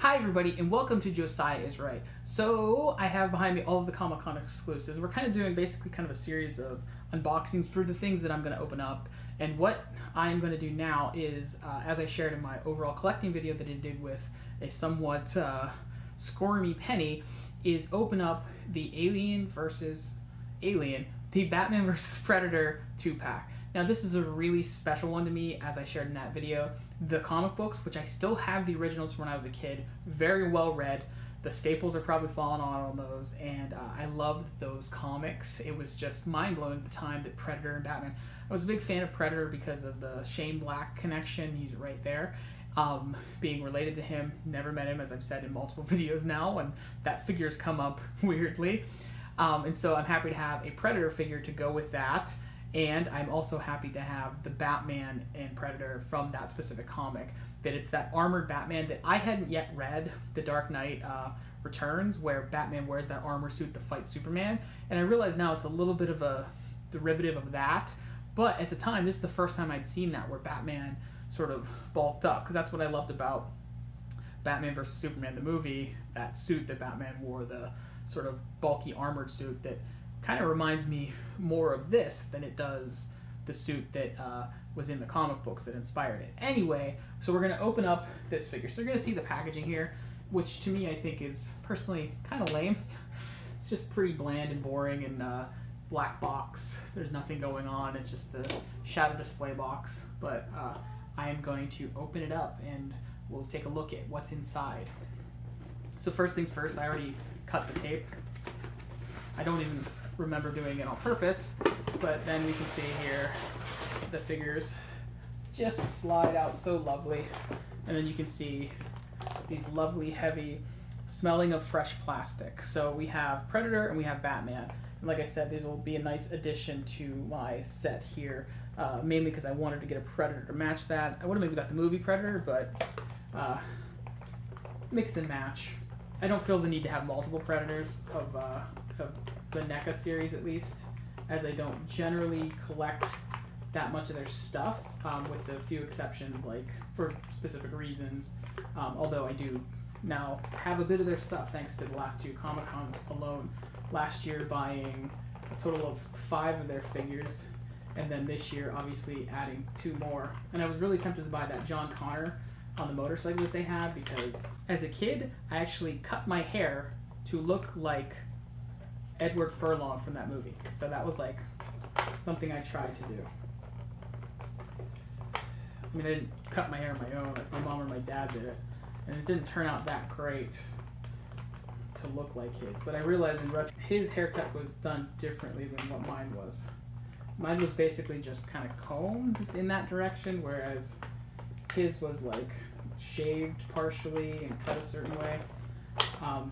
Hi everybody and welcome to Josiah is Right. So I have behind me all of the Comic-Con exclusives. We're kind of doing basically kind of a series of unboxings for the things that I'm going to open up. And what I'm going to do now is, as I shared in my overall collecting video that I did with a somewhat squirmy penny, is open up the the Batman vs. Predator 2-pack. Now this is a really special one to me, as I shared in that video. The comic books, which I still have the originals from when I was a kid, very well read. The staples are probably falling on those, and I loved those comics. It was just mind-blowing at the time that Predator and Batman. I was a big fan of Predator because of the Shane Black connection. He's right there. Being related to him, never met him, as I've said in multiple videos now, and that figure's come up weirdly. And so I'm happy to have a Predator figure to go with that. And I'm also happy to have the Batman and Predator from that specific comic. That it's that armored Batman that I hadn't yet read, The Dark Knight Returns, where Batman wears that armor suit to fight Superman. And I realize now it's a little bit of a derivative of that. But at the time, this is the first time I'd seen that, where Batman sort of bulked up. Because that's what I loved about Batman vs. Superman, the movie. That suit that Batman wore, the sort of bulky armored suit that kind of reminds me more of this than it does the suit that was in the comic books that inspired it. Anyway, so we're going to open up this figure. So you're going to see the packaging here, which to me I think is personally kind of lame. It's just pretty bland and boring, and black box. There's nothing going on. It's just a shadow display box. But I am going to open it up and we'll take a look at what's inside. So first things first, I already cut the tape. I don't even remember doing it on purpose, but then we can see here the figures just slide out so lovely, and then you can see these lovely heavy smelling of fresh plastic. So we have Predator and we have Batman, and like I said, these will be a nice addition to my set here, mainly because I wanted to get a Predator to match that. I would have maybe got the movie Predator, but mix and match. I don't feel the need to have multiple Predators of the NECA series, at least, as I don't generally collect that much of their stuff, with a few exceptions, like for specific reasons, although I do now have a bit of their stuff thanks to the last two Comic-Cons alone. Last year buying a total of 5 of their figures, and then this year obviously adding 2 more. And I was really tempted to buy that John Connor on the motorcycle that they had, because as a kid I actually cut my hair to look like Edward Furlong from that movie. So that was like something I tried to do. I mean, I didn't cut my hair on my own, like my mom or my dad did it, and it didn't turn out that great to look like his. But I realized in retrospect, his haircut was done differently than what mine was. Mine was basically just kind of combed in that direction, whereas his was like shaved partially and cut a certain way.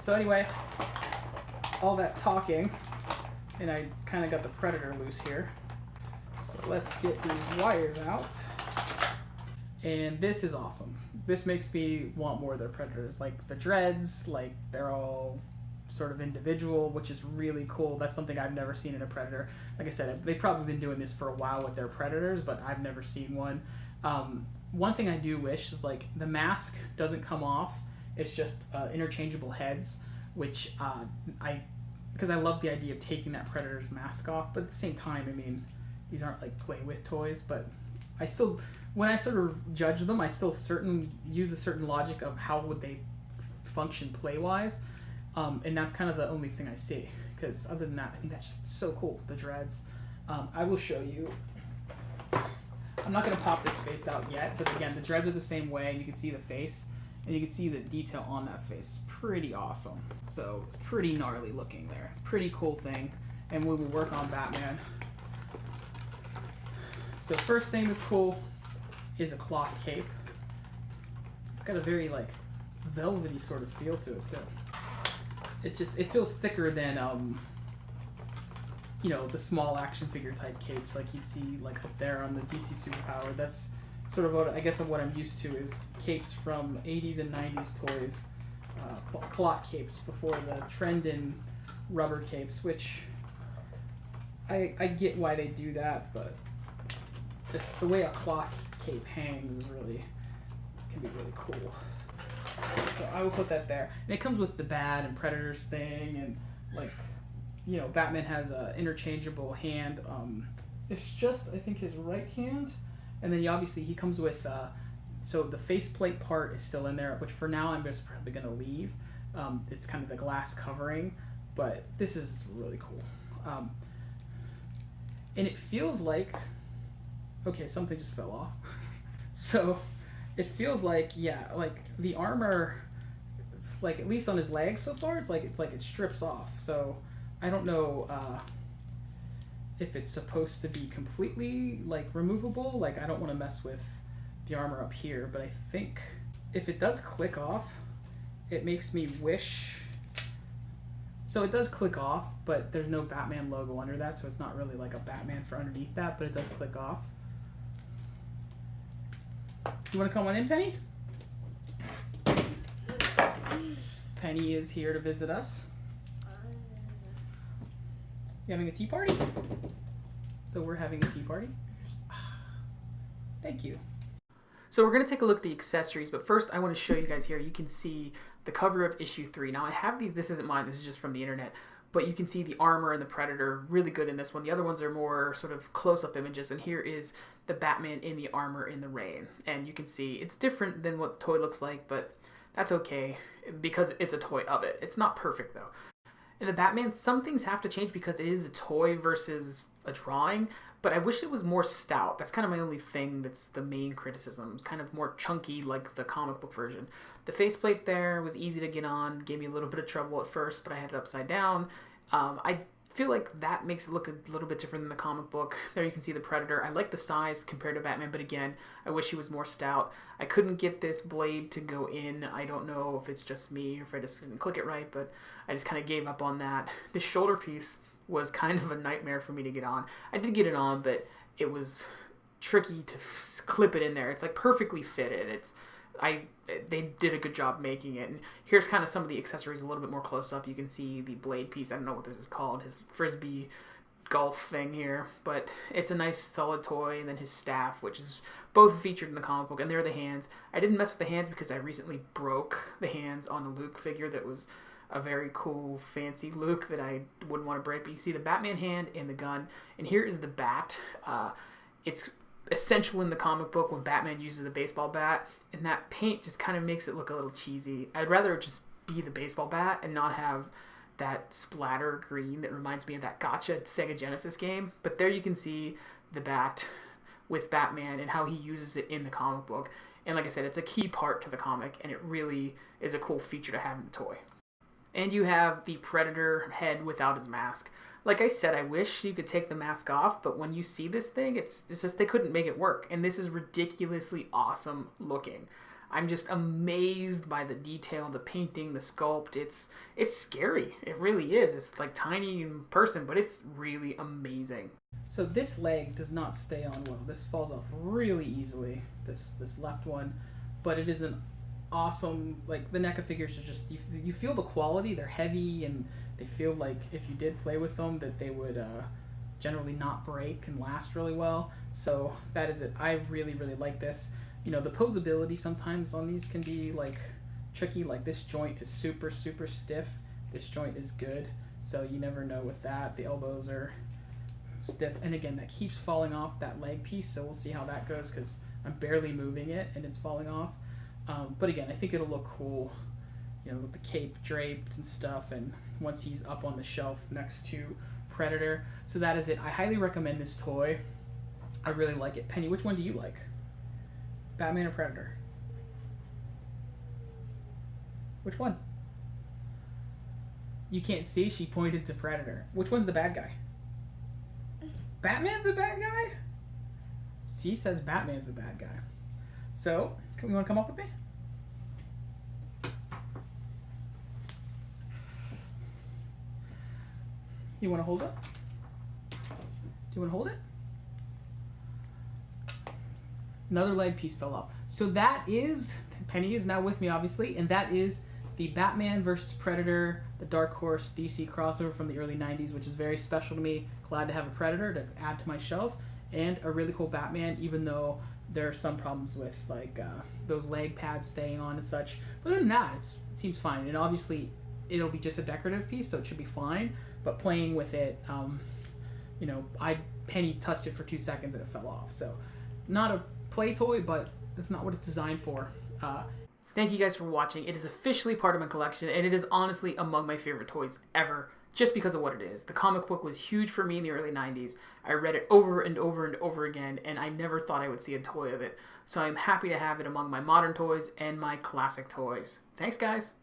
So anyway, all that talking, and I kind of got the Predator loose here. So let's get these wires out. And this is awesome. This makes me want more of their Predators. Like the dreads, like they're all sort of individual, which is really cool. That's something I've never seen in a Predator. Like I said, they've probably been doing this for a while with their Predators, but I've never seen one. One thing I do wish is, like, the mask doesn't come off. It's just interchangeable heads, which because I love the idea of taking that Predator's mask off, but at the same time, I mean, these aren't like play with toys, but I still, when I sort of judge them, I still use a certain logic of how would they function play-wise, and that's kind of the only thing I see, because other than that, I think that's just so cool, the dreads. I will show you. I'm not going to pop this face out yet, but again, the dreads are the same way, and you can see the face, and you can see the detail on that face. Pretty awesome. So, pretty gnarly looking there. Pretty cool thing, and we will work on Batman. So first thing that's cool is a cloth cape. It's got a very, like, velvety sort of feel to it, too. It feels thicker than, you know, the small action figure type capes like you'd see like up there on the DC Superpower. That's sort of what I guess what I'm used to, is capes from 80s and 90s toys, cloth capes before the trend in rubber capes, which I get why they do that, but just the way a cloth cape hangs is really, can be really cool. So I will put that there. And it comes with the Bat and Predators thing, and like, you know, Batman has a interchangeable hand. It's just, I think, his right hand, and then he comes with. So the faceplate part is still in there, which for now I'm just probably gonna leave. It's kind of the glass covering, but this is really cool. And it feels like, okay, something just fell off. So it feels like, yeah, like the armor, it's like, at least on his legs so far, it's like it strips off. So I don't know if it's supposed to be completely like removable. Like, I don't want to mess with the armor up here, but I think if it does click off, it makes me wish. So it does click off, but there's no Batman logo under that, so it's not really like a Batman for underneath that, but it does click off. You want to come on in, Penny? Penny is here to visit us. You having a tea party? So we're having a tea party. Thank you. So we're going to take a look at the accessories, but first I want to show you guys here. You can see the cover of issue 3. Now I have these, this isn't mine, this is just from the internet, but you can see the armor and the Predator really good in this one. The other ones are more sort of close-up images, and here is the Batman in the armor in the rain. And you can see it's different than what the toy looks like, but that's okay because it's a toy of it. It's not perfect though. In the Batman, some things have to change because it is a toy versus a drawing, but I wish it was more stout. That's kind of my only thing that's the main criticism. It's kind of more chunky like the comic book version. The faceplate there was easy to get on, gave me a little bit of trouble at first, but I had it upside down. I feel like that makes it look a little bit different than the comic book. There you can see the Predator. I like the size compared to Batman, but again, I wish he was more stout. I couldn't get this blade to go in. I don't know if it's just me or if I just didn't click it right, but I just kind of gave up on that. This shoulder piece was kind of a nightmare for me to get on. I did get it on, but it was tricky to clip it in there. It's like perfectly fitted. They did a good job making it. And here's kind of some of the accessories a little bit more close up. You can see the blade piece. I don't know what this is called. His frisbee golf thing here, but it's a nice solid toy. And then his staff, which is both featured in the comic book, and there are the hands. I didn't mess with the hands because I recently broke the hands on a Luke figure that was a very cool, fancy Luke that I wouldn't want to break. But you can see the Batman hand and the gun. And here is the bat. It's essential in the comic book when Batman uses the baseball bat, and that paint just kind of makes it look a little cheesy. I'd rather it just be the baseball bat and not have that splatter green that reminds me of that Gotcha Sega Genesis game. But there you can see the bat with Batman and how he uses it in the comic book. And like I said, it's a key part to the comic, and it really is a cool feature to have in the toy. And you have the Predator head without his mask. Like I said, I wish you could take the mask off, but when you see this thing, it's just they couldn't make it work. And this is ridiculously awesome looking. I'm just amazed by the detail, the painting, the sculpt. It's scary. It really is. It's like tiny in person, but it's really amazing. So this leg does not stay on well. This falls off really easily, this left one, but it is an awesome, like the NECA figures are just, you feel the quality. They're heavy, and they feel like if you did play with them that they would generally not break and last really well. So that is it. I really like this. You know, the posability sometimes on these can be like tricky. Like this joint is super stiff. This joint is good, so you never know with that. The elbows are stiff, and again, that keeps falling off, that leg piece, so we'll see how that goes because I'm barely moving it and it's falling off. But again, I think it'll look cool, you know, with the cape draped and stuff, and once he's up on the shelf next to Predator. So that is it. I highly recommend this toy. I really like it. Penny, which one do you like? Batman or Predator? Which one? You can't see, she pointed to Predator. Which one's the bad guy? Batman's the bad guy? She says Batman's the bad guy. So, you want to come up with me? You want to hold it? Do you want to hold it? Another leg piece fell off. So that is, Penny is now with me obviously, and that is the Batman vs. Predator, the Dark Horse DC crossover from the early 90s, which is very special to me. Glad to have a Predator to add to my shelf, and a really cool Batman, even though There are some problems with like those leg pads staying on and such. But other than that, it seems fine. And obviously, it'll be just a decorative piece, so it should be fine. But playing with it, Penny touched it for 2 seconds and it fell off. So not a play toy, but that's not what it's designed for. Thank you guys for watching. It is officially part of my collection, and it is honestly among my favorite toys ever, just because of what it is. The comic book was huge for me in the early 90s. I read it over and over and over again, and I never thought I would see a toy of it. So I'm happy to have it among my modern toys and my classic toys. Thanks, guys.